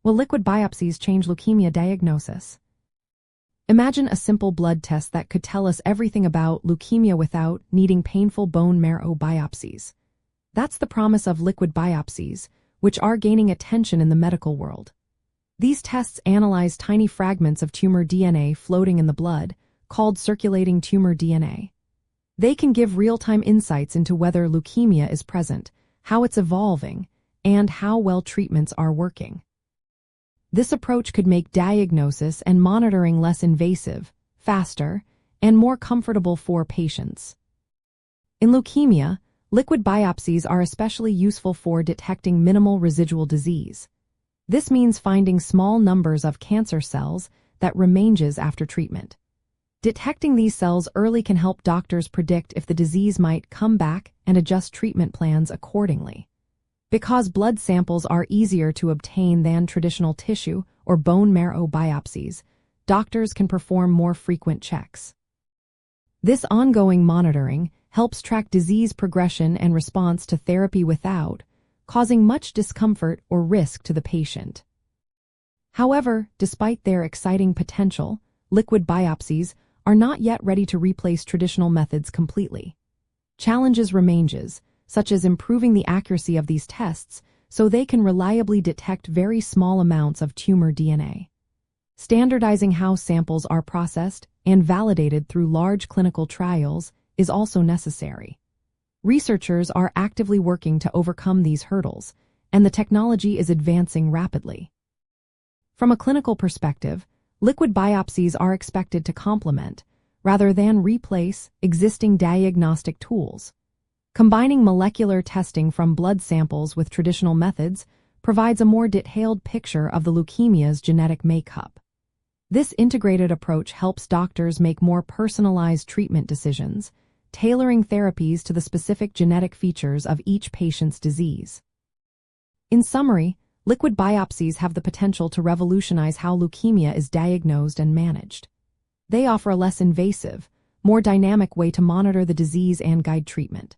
Will liquid biopsies change leukemia diagnosis? Imagine a simple blood test that could tell us everything about leukemia without needing painful bone marrow biopsies. That's the promise of liquid biopsies, which are gaining attention in the medical world. These tests analyze tiny fragments of tumor DNA floating in the blood, called circulating tumor DNA. They can give real-time insights into whether leukemia is present, how it's evolving, and how well treatments are working. This approach could make diagnosis and monitoring less invasive, faster, and more comfortable for patients. In leukemia, liquid biopsies are especially useful for detecting minimal residual disease. This means finding small numbers of cancer cells that remains after treatment. Detecting these cells early can help doctors predict if the disease might come back and adjust treatment plans accordingly. Because blood samples are easier to obtain than traditional tissue or bone marrow biopsies, doctors can perform more frequent checks. This ongoing monitoring helps track disease progression and response to therapy without causing much discomfort or risk to the patient. However, despite their exciting potential, liquid biopsies are not yet ready to replace traditional methods completely. Challenges remain, such as improving the accuracy of these tests so they can reliably detect very small amounts of tumor DNA. Standardizing how samples are processed and validated through large clinical trials is also necessary. Researchers are actively working to overcome these hurdles, and the technology is advancing rapidly. From a clinical perspective, liquid biopsies are expected to complement, rather than replace, existing diagnostic tools. Combining molecular testing from blood samples with traditional methods provides a more detailed picture of the leukemia's genetic makeup. This integrated approach helps doctors make more personalized treatment decisions, tailoring therapies to the specific genetic features of each patient's disease. In summary, liquid biopsies have the potential to revolutionize how leukemia is diagnosed and managed. They offer a less invasive, more dynamic way to monitor the disease and guide treatment.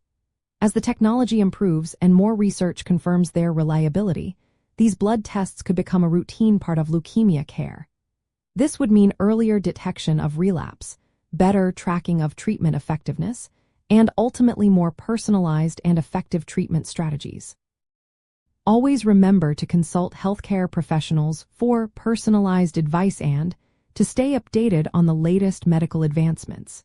As the technology improves and more research confirms their reliability, these blood tests could become a routine part of leukemia care. This would mean earlier detection of relapse, better tracking of treatment effectiveness, and ultimately more personalized and effective treatment strategies. Always remember to consult healthcare professionals for personalized advice and to stay updated on the latest medical advancements.